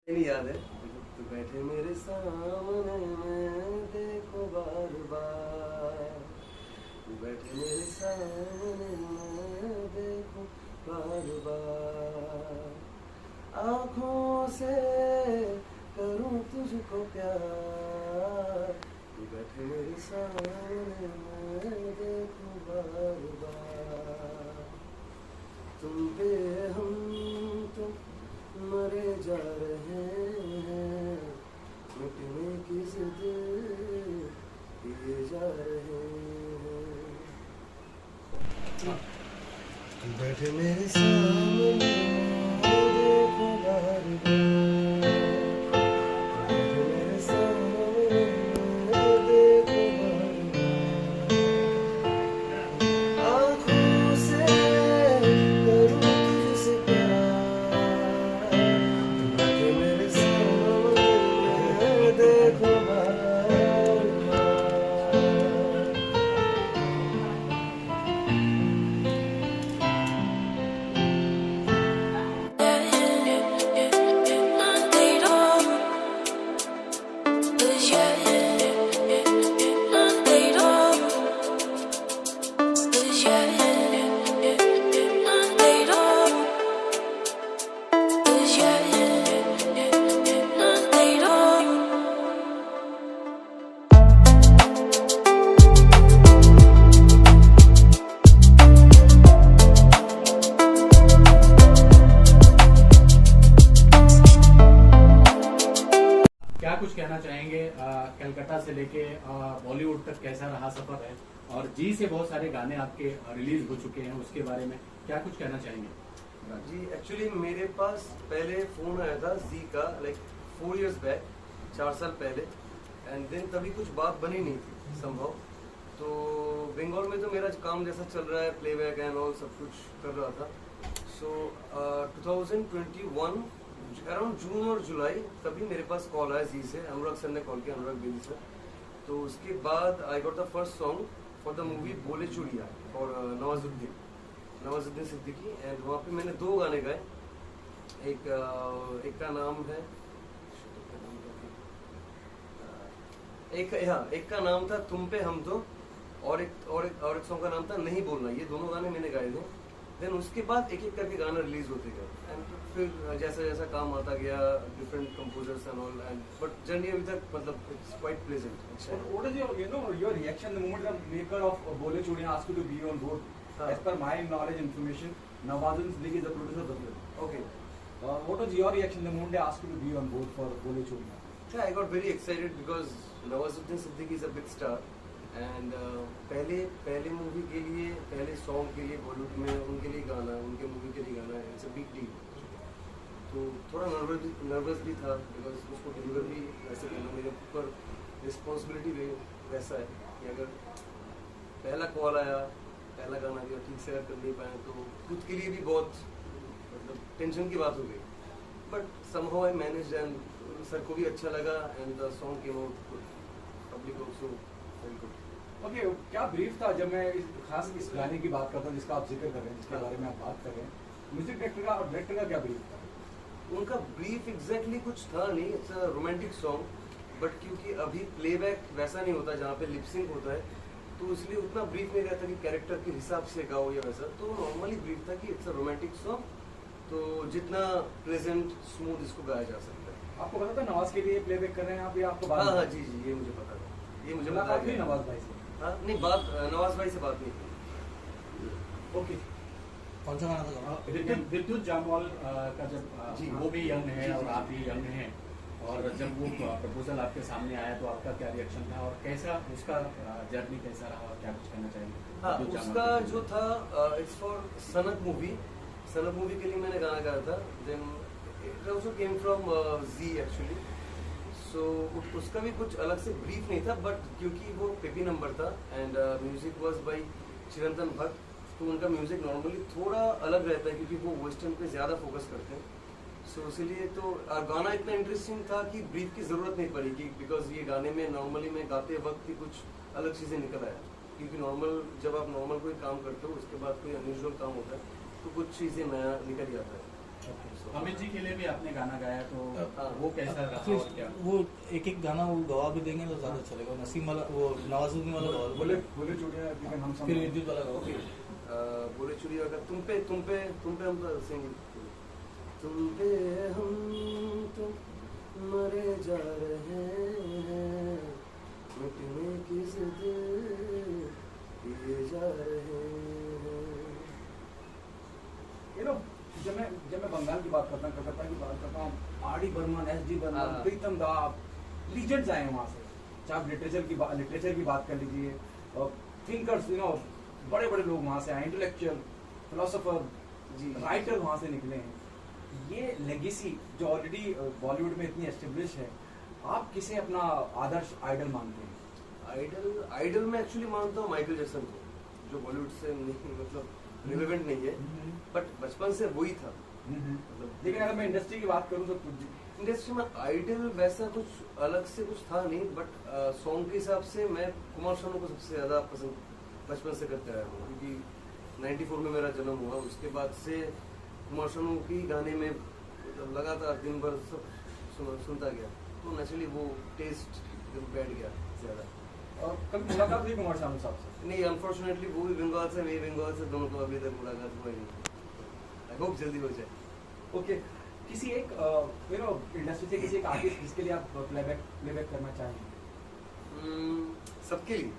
नहीं याद है। तू बैठे मेरे सामने मैं देखो बार बार, तू बैठे मेरे सामने मैं देखो बार बार, आँखों से करूँ तुझको प्यार, तू बैठे मेरे सामने मैं देखो बार बार, तुम पे हम तुम मरे जा रहे हैं, मिटने की जिद किए जा रहे हैं, बैठे मेरे सामने देखो बार बार, बैठे मेरे सामने देखो बार बार, आँखों से करूँ तुझसे प्यार, बैठे मेरे सामने देखो बार बार। क्या कुछ कहना चाहेंगे कलकत्ता से लेके बॉलीवुड तक कैसा रहा सफर है, और जी से बहुत सारे गाने आपके रिलीज हो चुके हैं, उसके बारे में क्या कुछ कहना चाहेंगे? जी एक्चुअली मेरे पास पहले फोन आया था जी का, लाइक 4 years बैक, 4 साल पहले, एंड देन तभी कुछ बात बनी नहीं थी संभव। तो बंगाल में तो मेरा काम जैसा चल रहा है, प्लेबैक एंड ऑल सब कुछ कर रहा था। सो 2021 अराउंड जून और जुलाई, तभी मेरे पास कॉल आया जी से, अनुराग सर ने कॉल किया, अनुराग बेदी सर। तो उसके बाद I got the first song for the movie बोले चूड़िया फॉर नवाजुद्दीन सिद्दीकी, एंड वहाँ पे मैंने 2 गाने गाए। एक का नाम है, एक का नाम था तुम पे हम तो, और एक सॉन्ग का नाम था नहीं बोलना। ये दोनों गाने मैंने गाए थे। देन उसके बाद एक एक करके गाना रिलीज होते गए, एंड फिर जैसा जैसा काम आता गया, different composers and all, and but journey अभी तक मतलब it's quite pleasant. What is your reaction the moment the maker of Bole Chudiyan asked you to be on board? As per my knowledge information, Nawazuddin Siddiqui is the producer of the film. Okay. What was your reaction the moment they asked you to be on board for Bole Chudiyan? Yeah, I got very excited because Nawazuddin Siddiqui is a big star, and पहले movie के लिए, पहले song के लिए बॉलीवुड में उनके लिए गाना, उनके मूवी के लिए गाना, इट्स अ बिग डील। तो थोड़ा नर्वस भी था, बिकॉज उसको डिलीवर भी वैसे करना, मेरे ऊपर रिस्पॉन्सिबिलिटी भी वैसा है कि अगर पहला कॉल आया, पहला गाना भी ठीक से कर नहीं पाए तो खुद के लिए भी बहुत मतलब टेंशन की बात हो गई। But somehow I managed, and sir को भी अच्छा लगा, and the song came out good, public also very good. Okay, क्या ब्रीफ था जब मैं खास इस गाने की बात करता हूँ जिसका आप जिक्र कर रहे हैं, जिसके बारे में आप बात कर रहे हैं, म्यूजिक डायरेक्टर का और डायरेक्टर का क्या ब्रीफ था? उनका ब्रीफ एग्जैक्टली कुछ था नहीं, it's a romantic song, but क्योंकि अभी प्लेबैक वैसा नहीं होता जहाँ पे लिपसिंग होता है, तो इसलिए उतना ब्रीफ नहीं रहता कि कैरेक्टर के हिसाब से गाओ या वैसा। तो नॉर्मली ब्रीफ था कि इट्स अ रोमांटिक सॉन्ग, तो जितना प्लेजेंट स्मूथ इसको गाया जा सकता है। आपको पता था नवाज के लिए प्लेबैक कर रहे हैं आप, या आपको बात? हाँ जी, ये मुझे पता था, ये मुझे मुलाकात हुई नवाज भाई से? हाँ नहीं, बात नवाज भाई से बात नहीं की। ओके, कौन सा गाना था? विद्युत जामवाल का जब जी, वो भी यंग है जी, और जी, आप भी यंग हैं, और जब वो प्रपोजल आपके सामने आया तो आपका क्या रिएक्शन था, और कैसा उसका जर्नी कैसा रहा, और क्या कुछ कहना चाहेंगे? हाँ, विद्युत उसका जामवाल के जो था इट्स फॉर सनत मूवी के लिए मैंने गाना गाया था। Then it also came from G actually. So उसका भी कुछ अलग से ब्रीफ नहीं था, बट क्योंकि वो पेपी नंबर था, एंड म्यूजिक वाज बाय चिरंतन भट्ट, तो उनका म्यूजिक नॉर्मली थोड़ा अलग रहता है क्योंकि वो वेस्टर्न पे ज़्यादा फोकस करते हैं। सो इसीलिए तो गाना इतना इंटरेस्टिंग था कि ब्रीफ की ज़रूरत नहीं पड़ी, कि बिकॉज ये गाने में नॉर्मली मैं गाते वक्त ही कुछ अलग चीज़ें निकल आया, क्योंकि नॉर्मल जब आप नॉर्मल कोई काम करते हो उसके बाद कोई अनयूजुअल काम होता है तो कुछ चीज़ें नया निकल जाता है। सॉन्ग। अमित जी के लिए भी आपने गाना गाया तो हाँ। वो कैसा रहा प्लीज और क्या? वो एक एक गाना वो गवा भी देंगे तो ज्यादा अच्छा लगेगा। नसीम वाला वो नवाजुद्दीन वाला गवा बोले बोले चूड़ियां लेकिन हम फिर विद्युत वाला गवा। बोले चुड़िया का तुम पे हम तो सिंग तुम पे हम तुम मरे जा रहे हैं, मिटने की जिद किए जा रहे हैं। यू नो जब मैं बंगाल की बात करता हूँ, कलकत्ता की बात करता हूँ, आर.डी. बर्मन, एस.डी. बर्मन, हाँ। प्रीतम दा, लीजेंड्स आए हैं वहाँ से। चाहे आप लिटरेचर की बात कर लीजिए, थिंकर्स यू नो बड़े बड़े लोग वहाँ से आए, इंटेलेक्चुअल, फिलोसोफर, जी। राइटर वहाँ से निकले हैं। ये लेगेसी जो ऑलरेडी बॉलीवुड में इतनी एस्टेब्लिश है, आप किसे अपना आदर्श आइडल मानते हैं? आइडल में एक्चुअली मानता हूँ माइकल जैक्सन को, जो बॉलीवुड से नहीं मतलब रिलेवेंट नहीं है, बट बचपन से वही था। मतलब लेकिन अगर मैं इंडस्ट्री की बात करूँ तो इंडस्ट्री में आइडल वैसा कुछ अलग से कुछ था नहीं, बट सॉन्ग के हिसाब से मैं कुमार शानू को सबसे ज्यादा पसंद बचपन से करते आया हूँ, क्योंकि 94 में मेरा जन्म हुआ। उसके बाद से कुमार शानू की गाने में मतलब लगातार दिन भर सब सुनता गया, तो नेचुरली वो टेस्ट बैठ गया ज्यादा। और कभी मुलाकात हुई कुमार शानू साहब से? नहीं, अनफॉर्चुनेटली वो भी बंगाल से, मैं भी बंगाल से, दोनों को अभी तक मुलाकात हुआ ही नहीं। आई होप जल्दी हो जाए। ओके, किसी एक यू नो इंडस्ट्री से किसी एक आर्टिस्ट जिसके लिए आप प्लेबैक करना चाहेंगे? सबके लिए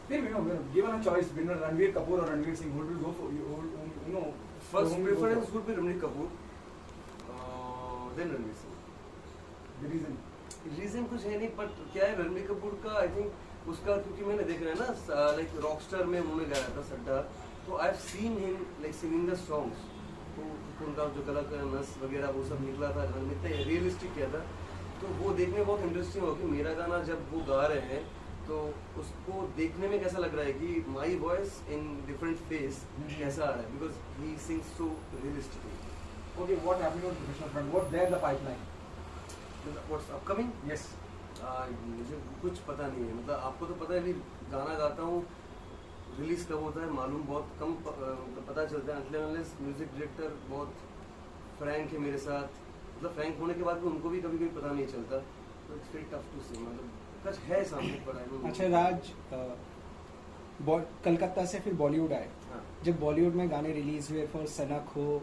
फिर भी given a choice between Ranveer Kapoor और Ranveer Singh, who will go for you know first preference would be Ranveer Kapoor, then Ranveer Singh. the reason? Reason कुछ है नहीं, बट क्या है रणवीर कपूर का, आई थिंक उसका, क्योंकि मैंने देखा है ना लाइक रॉकस्टार में उन्होंने गाया था सड्डा, तो I have seen him like singing the songs, तो उनका जो गला का नस वगैरह वो सब निकला था गाने में, इतना रियलिस्टिक किया था, तो वो देखने में बहुत इंटरेस्टिंग हो कि मेरा गाना जब वो गा रहे हैं तो उसको देखने में कैसा लग रहा है कि my voice in different face कैसा आ रहा है, because he sings so realistically. Okay, what happening on professional front? What there the pipeline? What's upcoming? Yes. मुझे कुछ पता नहीं है, मतलब आपको तो पता है, अभी गाना गाता हूँ, रिलीज कब होता है मालूम बहुत कम पता चलता है, अनलेस म्यूजिक डायरेक्टर बहुत फ्रैंक है मेरे साथ, मतलब फ्रैंक होने के बाद भी उनको भी कभी कभी पता नहीं चलता, तो इट्स वेरी टफ टू से, मतलब कुछ है सामने पर आई डोंट नो। अच्छा राज, कलकत्ता से फिर बॉलीवुड आए, हाँ। जब बॉलीवुड में गाने रिलीज हुए फॉर सनक हो,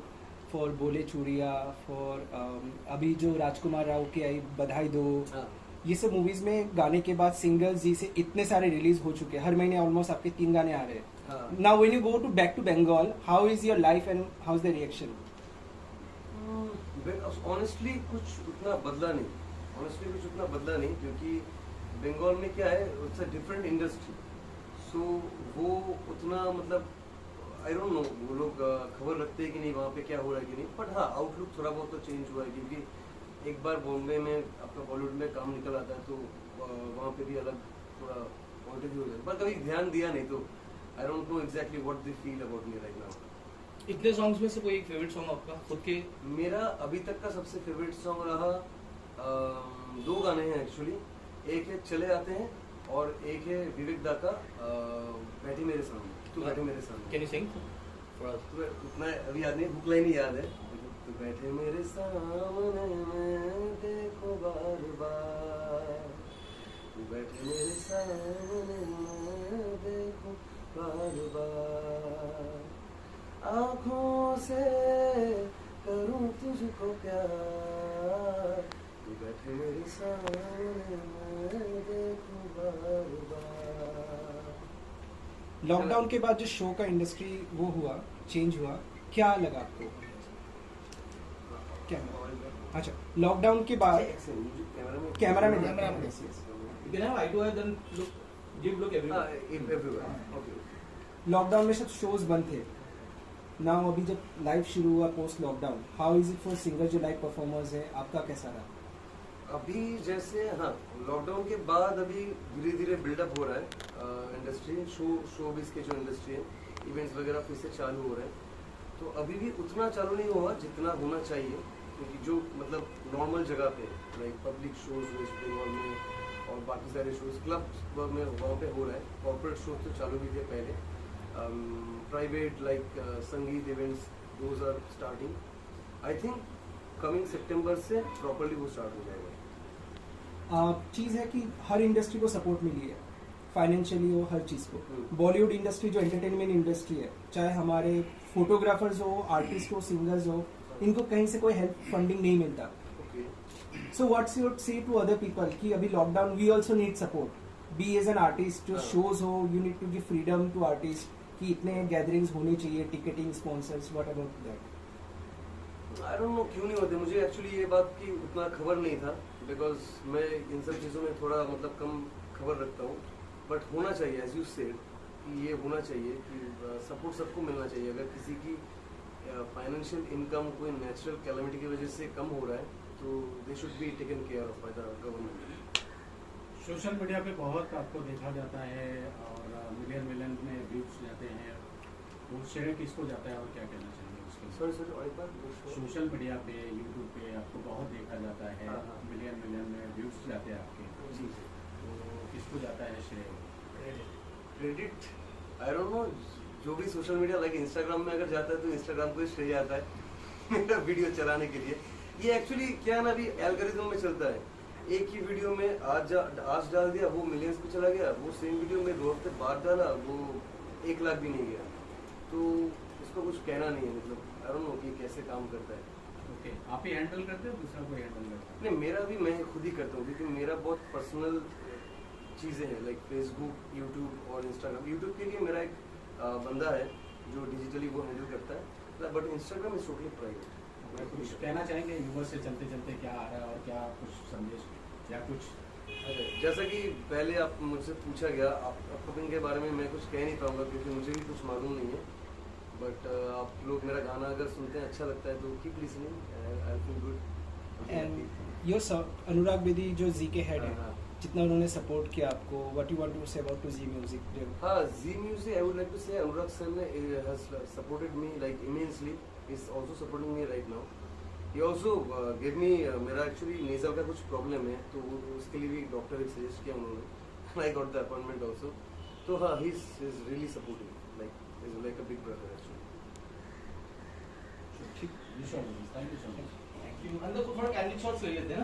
फॉर बोले चूड़िया, फॉर अभी जो राजकुमार राव की आई बधाई दो, हाँ। ये सब मूवीज में गाने के बाद सिंगल्स जी से इतने सारे रिलीज हो चुके हैं, हर महीने ऑलमोस्ट आपके 3 गाने आ रहे हैं। हाँ। Now when you go to back to Bengal, how is your life and how is the reaction? Honestly कुछ उतना बदला नहीं, क्योंकि बंगाल में क्या है, it's a different industry, so वो उतना मतलब आई डोंट नो वो लोग खबर रखते हैं कि नहीं वहाँ पे क्या हो रहा है कि नहीं, बट हाँ आउटलुक थोड़ा बहुत तो चेंज हुआ है, क्योंकि एक बार बॉम्बे में आपका बॉलीवुड में काम निकल आता है तो वहाँ पे भी अलग थोड़ा पॉइंट ऑफ व्यू हो जाता है, पर कभी ध्यान दिया नहीं, तो आई don't know exactly what they feel about me right now. इतने सॉन्ग्स में से कोई एक फेवरेट सॉन्ग आपका खुद के? मेरा अभी तक का सबसे फेवरेट सॉन्ग रहा 2 गाने हैं एक्चुअली, एक है चले आते हैं और एक है विवेक दा का बैठे मेरे सामने, तू बैठे मेरे सामने। Can you sing for us? तो उतना अभी याद नहीं, बुक लाइन ही याद है, तू बैठे मेरे सामने मैं देखो बार बार, तू बैठे मेरे सामने मैं देखो बार बार, आँखों से करूँ तुझको प्यार, तू बैठे मेरे सामने मैं देखूं बार बार। लॉकडाउन के बाद जो शो का इंडस्ट्री वो हुआ, चेंज हुआ, क्या लगा आपको? क्या अच्छा लॉकडाउन के बाद कैमरा में You can have eye to eye, then look everywhere. Lockdown में सब शोज बंद थे, नाउ अभी जब लाइव शुरू हुआ post lockdown, how is it for singer जो लाइव परफॉर्मर्स है, आपका कैसा रहा? अभी जैसे हाँ लॉकडाउन के बाद अभी धीरे धीरे बिल्डअप हो रहा है इंडस्ट्री, शोबिज के जो इंडस्ट्री है, इवेंट्स वगैरह फिर से चालू हो रहे हैं, तो अभी भी उतना चालू नहीं हुआ जितना होना चाहिए, क्योंकि जो मतलब नॉर्मल जगह पे like public shows West Bengal में और बाकी सारे शोज क्लब में वहाँ पे हो रहा है, कॉर्पोरेट शोज तो चालू भी थे पहले, private like sangeet events those are starting. I think coming सितंबर से प्रॉपर्ली वो स्टार्ट हो जाएगा। चीज़ है कि हर इंडस्ट्री को सपोर्ट मिली है, फाइनेंशियली हो, हर चीज़ को। बॉलीवुड इंडस्ट्री जो एंटरटेनमेंट इंडस्ट्री है, चाहे हमारे फोटोग्राफर्स हो, आर्टिस्ट हो, सिंगर्स हो, इनको कहीं से कोई हेल्प फंडिंग नहीं मिलता। Okay, so what's your say to other people कि अभी lockdown we also need support, be as an artist, जो शोज हो, you need to give freedom to artist कि इतने गैदरिंग्स होनी चाहिए, ticketing, sponsors, what about that? I don't know क्यों नहीं होते। मुझे एक्चुअली ये बात की उतना खबर नहीं था, बिकॉज मैं इन सब चीज़ों में थोड़ा मतलब कम खबर रखता हूँ। बट होना चाहिए, एज यू सेड, कि ये होना चाहिए कि सपोर्ट सबको मिलना चाहिए। अगर किसी की फाइनेंशियल इनकम कोई नेचुरल कैलेमिटी की वजह से कम हो रहा है तो they should be taken care of by the government. Social media पे बहुत आपको देखा जाता है और मिलियन में व्यूज जाते हैं, वो शेयर किसको जाता है और क्या कहना चाहिए उसके लिए? सॉरी और एक बार सोशल मीडिया पे, यूट्यूब पे आपको बहुत देखा जाता है, हाँ, हाँ। मिलियन में व्यूज जाते हैं आपके, जी तो किसको जाता है श्रेय? क्रेडिट आई डोंट नो, जो भी सोशल मीडिया लाइक इंस्टाग्राम में अगर जाता है तो इंस्टाग्राम को ही श्रेय आता है मेरा वीडियो चलाने के लिए। ये एक्चुअली क्या है ना, अभी एल्गोरिथम में चलता है। एक ही वीडियो में आज डाल दिया, वो मिलियंस पे चला गया। वो सेम वीडियो में 2 हफ्ते बाद डाला, वो 1 लाख भी नहीं गया। तो इसको कुछ कहना नहीं है, मतलब आई डोंट नो कि कैसे काम करता है। ओके, आप ही हैंडल करते हो, दूसरा कोई हैंडल करता है? नहीं, मेरा भी मैं खुद ही करता हूँ, क्योंकि मेरा बहुत पर्सनल चीज़ें हैं, लाइक फेसबुक, यूट्यूब और इंस्टाग्राम। यूट्यूब के लिए मेरा एक बंदा है जो डिजिटली वो हैंडल करता है, but Instagram is totally private. मैं खुद ही कुछ करता कहना चाहेंगे यूनिवर्स से चलते चलते क्या आ रहा है और क्या कुछ संदेश या कुछ? हूँ। जैसा कि पहले आप मुझसे पूछा गया, आप कुकिंग के बारे में मैं कुछ कह नहीं पाऊंगा क्योंकि मुझे भी कुछ मालूम नहीं है। बट आप लोग मेरा गाना अगर सुनते हैं, अच्छा लगता है तो keep listening, I feel good. And your Anurag Bedi जो जी के हेड है, हाँ। जितना उन्होंने सपोर्ट किया आपको, what you want to say about to G music? हाँ, G music, I would like to say Anurag sir ने has supported me like immensely. He's also supporting me right now. He also gave me मेरा actually nasal का कुछ problem है, तो उसके लिए भी डॉक्टर एक सजेस्ट किया उन्होंने। I got the appointment also. तो हाँ, he's really supporting, like a big brother actually. ठीक, थैंक यू सो मच। अंदर को थोड़ा कैंडिड शॉट्स ले लेते हैं ना।